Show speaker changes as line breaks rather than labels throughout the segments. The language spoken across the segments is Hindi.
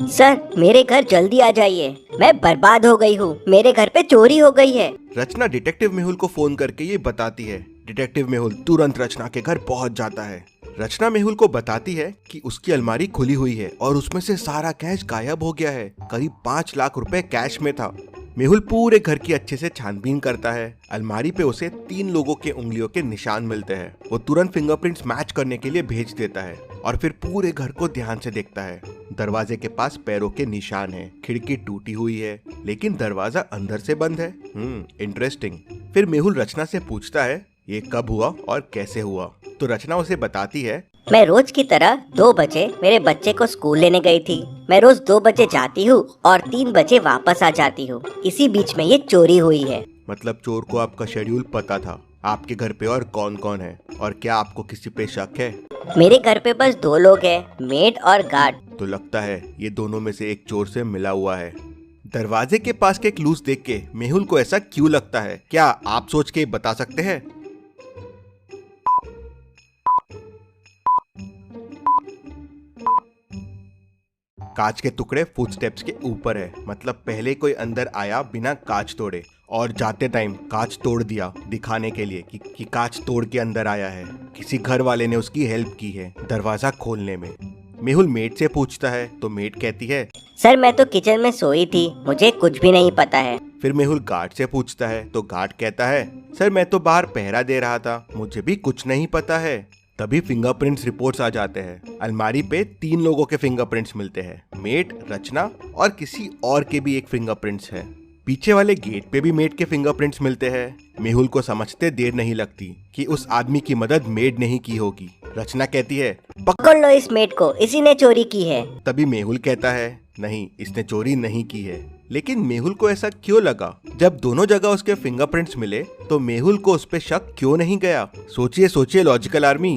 सर मेरे घर जल्दी आ जाइए, मैं बर्बाद हो गई हूँ, मेरे घर पे चोरी हो गई है।
रचना डिटेक्टिव मेहुल को फोन करके ये बताती है। डिटेक्टिव मेहुल तुरंत रचना के घर पहुंच जाता है। रचना मेहुल को बताती है कि उसकी अलमारी खुली हुई है और उसमें से सारा कैश गायब हो गया है। करीब 5 लाख रुपए कैश में था। मेहुल पूरे घर की अच्छे से छानबीन करता है। अलमारी पे उसे 3 लोगों के उंगलियों के निशान मिलते हैं। वो तुरंत फिंगरप्रिंट्स मैच करने के लिए भेज देता है और फिर पूरे घर को ध्यान से देखता है। दरवाजे के पास पैरों के निशान हैं, खिड़की टूटी हुई है लेकिन दरवाजा अंदर से बंद है। इंटरेस्टिंग। फिर मेहुल रचना से पूछता है ये कब हुआ और कैसे हुआ। तो रचना उसे बताती है,
मैं रोज की तरह 2 बजे मेरे बच्चे को स्कूल लेने गई थी। मैं रोज 2 बजे जाती हूँ और 3 बजे वापस आ जाती हूँ। इसी बीच में ये चोरी हुई है।
मतलब चोर को आपका शेड्यूल पता था। आपके घर पे और कौन कौन है और क्या आपको किसी पे शक है?
मेरे घर पे बस 2 लोग हैं, मेड और गार्ड।
तो लगता है ये दोनों में से एक चोर से मिला हुआ है। दरवाजे के पास के क्लूज देख के मेहुल को ऐसा क्यों लगता है, क्या आप सोच के बता सकते हैं? कांच के टुकड़े फुटस्टेप्स के ऊपर है, मतलब पहले कोई अंदर आया बिना कांच तोड़े और जाते टाइम कांच तोड़ दिया दिखाने के लिए कि कांच तोड़ के अंदर आया है। किसी घर वाले ने उसकी हेल्प की है दरवाजा खोलने में। मेहुल मेड से पूछता है तो मेड कहती है,
सर मैं तो किचन में सोई थी, मुझे कुछ भी नहीं पता है।
फिर मेहुल गार्ड से पूछता है तो गार्ड कहता है, सर मैं तो बाहर पहरा दे रहा था, मुझे भी कुछ नहीं पता है। तभी फिंगरप्रिंट्स रिपोर्ट्स आ जाते हैं। अलमारी पे 3 लोगों के फिंगरप्रिंट्स मिलते हैं, मेट, रचना और किसी और के भी एक फिंगरप्रिंट्स है। पीछे वाले गेट पे भी मेट के फिंगरप्रिंट्स मिलते हैं। मेहुल को समझते देर नहीं लगती कि उस आदमी की मदद मेड नहीं की होगी। रचना कहती है,
पकड़ लो इस मेड को, इसी ने चोरी की है।
तभी मेहुल कहता है, नहीं इसने चोरी नहीं की है। लेकिन मेहुल को ऐसा क्यों लगा? जब दोनों जगह उसके फिंगरप्रिंट्स मिले तो मेहुल को उस पे शक क्यों नहीं गया? सोचिए सोचिए लॉजिकल आर्मी।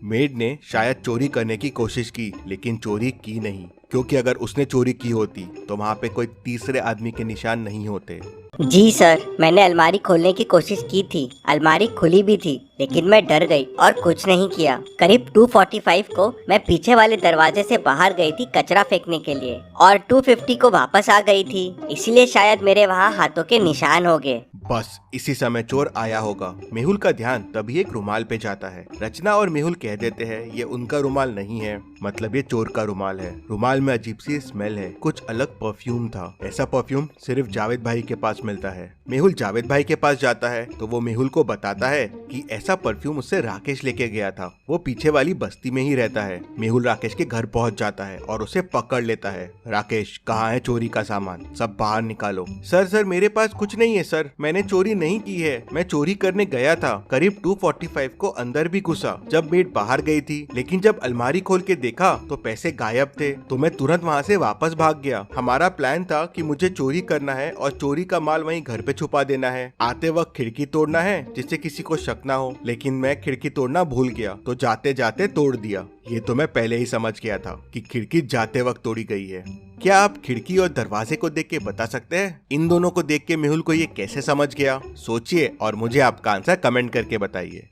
मेड ने शायद चोरी करने की कोशिश की लेकिन चोरी की नहीं, क्योंकि अगर उसने चोरी की होती तो वहाँ पे कोई तीसरे आदमी के निशान नहीं होते।
जी सर, मैंने अलमारी खोलने की कोशिश की थी, अलमारी खुली भी थी, लेकिन मैं डर गई और कुछ नहीं किया। करीब 2:45 को मैं पीछे वाले दरवाजे से बाहर गई थी कचरा फेंकने के लिए और 2:50 को वापस आ गई थी, इसलिए शायद मेरे वहाँ हाथों के निशान हो गए।
बस इसी समय चोर आया होगा। मेहुल का ध्यान तभी एक रुमाल पे जाता है। रचना और मेहुल कह देते हैं ये उनका रुमाल नहीं है, मतलब ये चोर का रुमाल है। रुमाल में अजीब सी स्मेल है, कुछ अलग परफ्यूम था। ऐसा परफ्यूम सिर्फ जावेद भाई के पास मिलता है। मेहुल जावेद भाई के पास जाता है तो वो मेहुल को बताता है कि ऐसा परफ्यूम उससे राकेश लेके गया था, वो पीछे वाली बस्ती में ही रहता है। मेहुल राकेश के घर पहुंच जाता है और उसे पकड़ लेता है। राकेश, कहाँ है चोरी का सामान, सब बाहर निकालो। सर मेरे पास कुछ नहीं है सर, मैंने चोरी नहीं की है, मैं चोरी करने गया था। करीब 2:45 को अंदर भी घुसा जब मेड बाहर गई थी, लेकिन जब अलमारी खोल के देखा तो पैसे गायब थे, तो मैं तुरंत वहाँ से वापस भाग गया। हमारा प्लान था कि मुझे चोरी करना है और चोरी का माल वहीं घर पे छुपा देना है, आते वक्त खिड़की तोड़ना है जिससे किसी को शक ना हो, लेकिन मैं खिड़की तोड़ना भूल गया तो जाते जाते तोड़ दिया। ये तो मैं पहले ही समझ गया था कि खिड़की जाते वक्त तोड़ी गई है। क्या आप खिड़की और दरवाजे को देख के बता सकते हैं इन दोनों को देख के मेहुल को ये कैसे समझ गया? सोचिए और मुझे आपका आंसर कमेंट करके बताइए।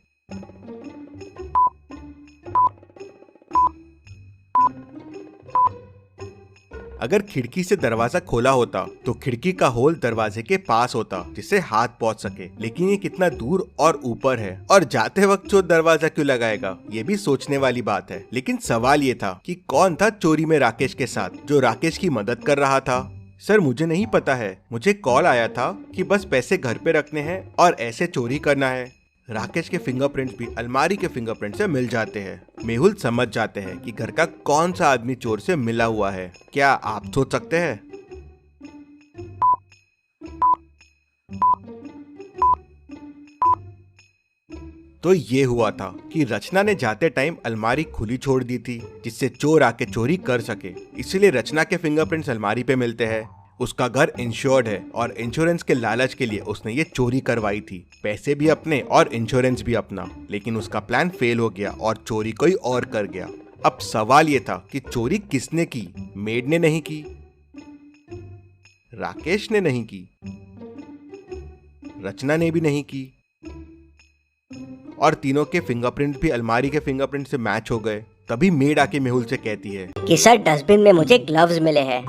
अगर खिड़की से दरवाजा खोला होता तो खिड़की का होल दरवाजे के पास होता जिससे हाथ पहुंच सके, लेकिन ये कितना दूर और ऊपर है और जाते वक्त चोर दरवाजा क्यों लगाएगा, ये भी सोचने वाली बात है। लेकिन सवाल ये था कि कौन था चोरी में राकेश के साथ जो राकेश की मदद कर रहा था? सर मुझे नहीं पता है, मुझे कॉल आया था कि बस पैसे घर पे रखने हैं और ऐसे चोरी करना है। राकेश के फिंगरप्रिंट्स भी अलमारी के फिंगरप्रिंट से मिल जाते हैं। मेहुल समझ जाते हैं कि घर का कौन सा आदमी चोर से मिला हुआ है। क्या आप सोच सकते हैं? तो ये हुआ था कि रचना ने जाते टाइम अलमारी खुली छोड़ दी थी जिससे चोर आके चोरी कर सके, इसलिए रचना के फिंगरप्रिंट्स अलमारी पे मिलते हैं। उसका घर इंश्योर्ड है और इंश्योरेंस के लालच के लिए उसने ये चोरी करवाई थी, पैसे भी अपने और इंश्योरेंस भी अपना। लेकिन उसका प्लान फेल हो गया और चोरी कोई और कर गया। अब सवाल ये था कि चोरी किसने की? मेड ने नहीं की, राकेश ने नहीं की, रचना ने भी नहीं की, और तीनों के फिंगरप्रिंट भी अलमारी के फिंगरप्रिंट से मैच हो गए। तभी मेड आके मेहुल से कहती है
कि सर डस्टबिन में मुझे ग्लव्स मिले हैं।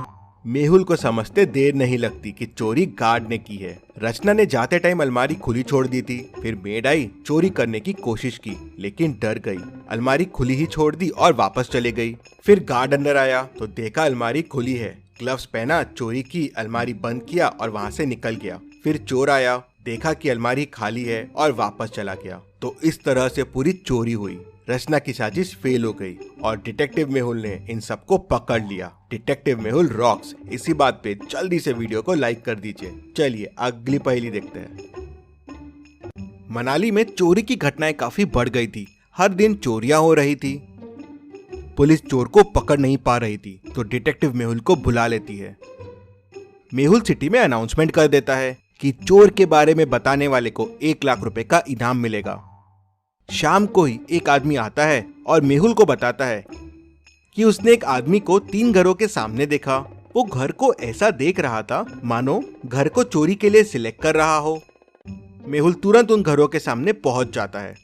मेहुल को समझते देर नहीं लगती कि चोरी गार्ड ने की है। रचना ने जाते टाइम अलमारी खुली छोड़ दी थी। फिर मेड आई, चोरी करने की कोशिश की लेकिन डर गई। अलमारी खुली ही छोड़ दी और वापस चले गई। फिर गार्ड अंदर आया तो देखा अलमारी खुली है। ग्लव्स पहना, चोरी की, अलमारी बंद किया और वहाँ से निकल गया। फिर चोर आया, देखा कि अलमारी खाली है और वापस चला गया। तो इस तरह से पूरी चोरी हुई। रचना की साजिश फेल हो गई और डिटेक्टिव मेहुल ने इन सबको पकड़ लिया। Detective Mehul rocks. इसी बात पे जल्दी से वीडियो को लाइक कर दीजिए। चलिए अगली पहेली देखते हैं। मनाली में चोरी की घटनाएं काफी बढ़ गई थी। हर दिन चोरियां हो रही थी। पुलिस चोर को पकड़ नहीं पा रही थी तो डिटेक्टिव मेहुल को बुला लेती है। मेहुल सिटी में अनाउंसमेंट कर देता है कि चोर के बारे में बताने वाले को 1 लाख रुपए का इनाम मिलेगा। शाम को ही एक आदमी आता है और मेहुल को बताता है कि उसने एक आदमी को 3 घरों के सामने देखा। वो घर को ऐसा देख रहा था मानो घर को चोरी के लिए सिलेक्ट कर रहा हो। मेहुल तुरंत उन घरों के सामने पहुंच जाता है।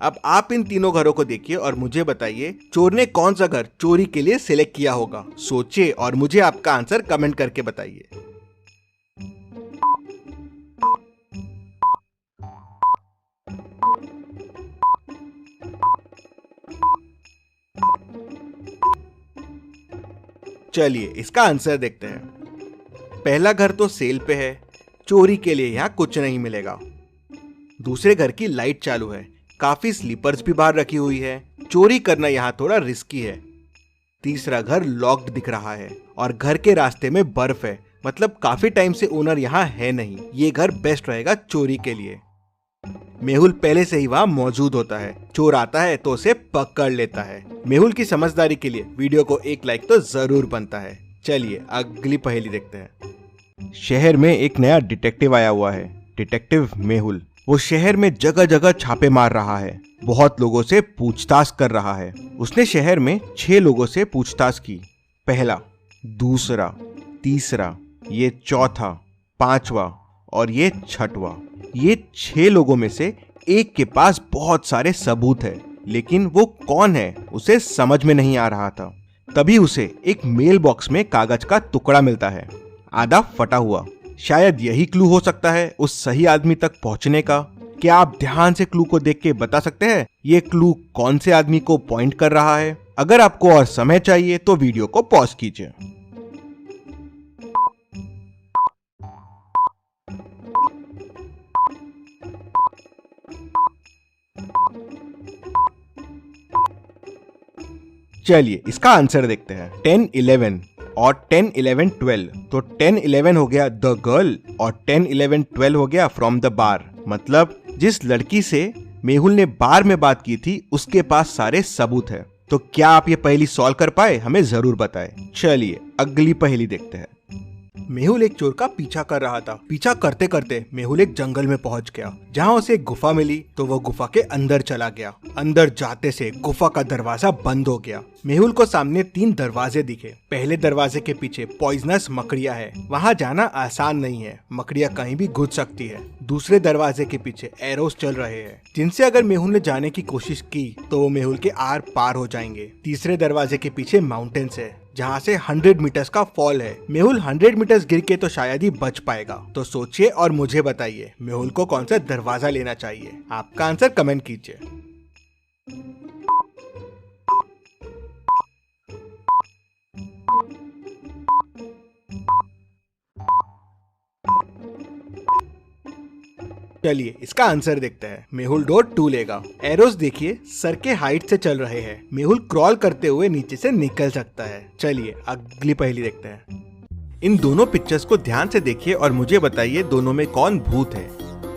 अब आप इन तीनों घरों को देखिए और मुझे बताइए चोर ने कौन सा घर चोरी के लिए सिलेक्ट किया होगा। सोचिए और मुझे आपका आंसर कमेंट करके बताइए। चलिए इसका आंसर देखते हैं। पहला घर तो सेल पे है, चोरी के लिए यहाँ कुछ नहीं मिलेगा। दूसरे घर की लाइट चालू है, काफी स्लीपर्स भी बाहर रखी हुई है, चोरी करना यहाँ थोड़ा रिस्की है। तीसरा घर लॉक्ड दिख रहा है और घर के रास्ते में बर्फ है, मतलब काफी टाइम से ओनर यहाँ है नहीं। ये घर बेस्ट रहेगा चोरी के लिए। मेहुल पहले से ही वहाँ मौजूद होता है। चोर आता है तो उसे पकड़ लेता है। मेहुल की समझदारी के लिए वीडियो को 1 लाइक तो जरूर बनता है। चलिए अगली पहेली देखते हैं। शहर में एक नया डिटेक्टिव आया हुआ है, डिटेक्टिव मेहुल। वो शहर में जगह जगह छापे मार रहा है, बहुत लोगों से पूछताछ कर रहा है। उसने शहर में 6 लोगों से पूछताछ की। पहला, दूसरा, तीसरा, ये चौथा, 5वां और ये 6वां। ये 6 लोगों में से एक के पास बहुत सारे सबूत है, लेकिन वो कौन है उसे समझ में नहीं आ रहा था। तभी उसे एक मेल बॉक्स में कागज का टुकड़ा मिलता है, आधा फटा हुआ। शायद यही क्लू हो सकता है उस सही आदमी तक पहुंचने का। क्या आप ध्यान से क्लू को देख के बता सकते हैं ये क्लू कौन से आदमी को पॉइंट कर रहा है? अगर आपको और समय चाहिए तो वीडियो को पॉज कीजिए। चलिए इसका आंसर देखते हैं। 10, 11 और 10, 11, 12। तो 10, 11 हो गया द गर्ल और 10, 11, 12 हो गया फ्रॉम द बार। मतलब जिस लड़की से मेहुल ने बार में बात की थी उसके पास सारे सबूत है। तो क्या आप ये पहेली सॉल्व कर पाए? हमें जरूर बताएं। चलिए अगली पहेली देखते हैं। मेहुल एक चोर का पीछा कर रहा था। पीछा करते करते मेहुल एक जंगल में पहुंच गया, जहां उसे एक गुफा मिली। तो वो गुफा के अंदर चला गया। अंदर जाते से गुफा का दरवाजा बंद हो गया। मेहुल को सामने 3 दरवाजे दिखे। पहले दरवाजे के पीछे पॉइजनस मकड़ियां है, वहां जाना आसान नहीं है, मकड़ियां कहीं भी घुस सकती है। दूसरे दरवाजे के पीछे एरोस चल रहे हैं, जिनसे अगर मेहुल ने जाने की कोशिश की तो वो मेहुल के आर पार हो जाएंगे। तीसरे दरवाजे के पीछे माउंटेन्स है, जहाँ से 100 मीटर्स का फॉल है। मेहुल 100 मीटर्स गिर के तो शायद ही बच पाएगा। तो सोचिए और मुझे बताइए मेहुल को कौन सा दरवाजा लेना चाहिए। आपका आंसर कमेंट कीजिए। चलिए इसका आंसर देखते हैं। मेहुल डोर 2 लेगा। एरोस देखिए सर के हाइट से चल रहे हैं। मेहुल क्रॉल करते हुए नीचे से निकल सकता है। चलिए अगली पहेली देखते हैं। इन दोनों पिक्चर्स को ध्यान से देखिए और मुझे बताइए दोनों में कौन भूत है,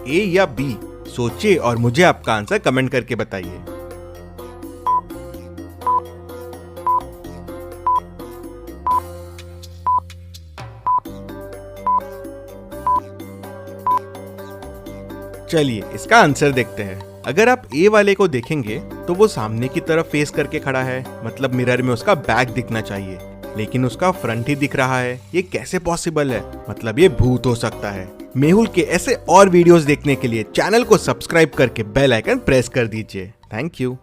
ए या बी। सोचिए और मुझे आपका आंसर कमेंट करके बताइए। चलिए इसका आंसर देखते हैं। अगर आप ए वाले को देखेंगे तो वो सामने की तरफ फेस करके खड़ा है, मतलब मिरर में उसका बैक दिखना चाहिए। लेकिन उसका फ्रंट ही दिख रहा है। ये कैसे पॉसिबल है? मतलब ये भूत हो सकता है। मेहुल के ऐसे और वीडियोस देखने के लिए चैनल को सब्सक्राइब करके बेल आइकन प्रेस कर दीजिए। Thank you.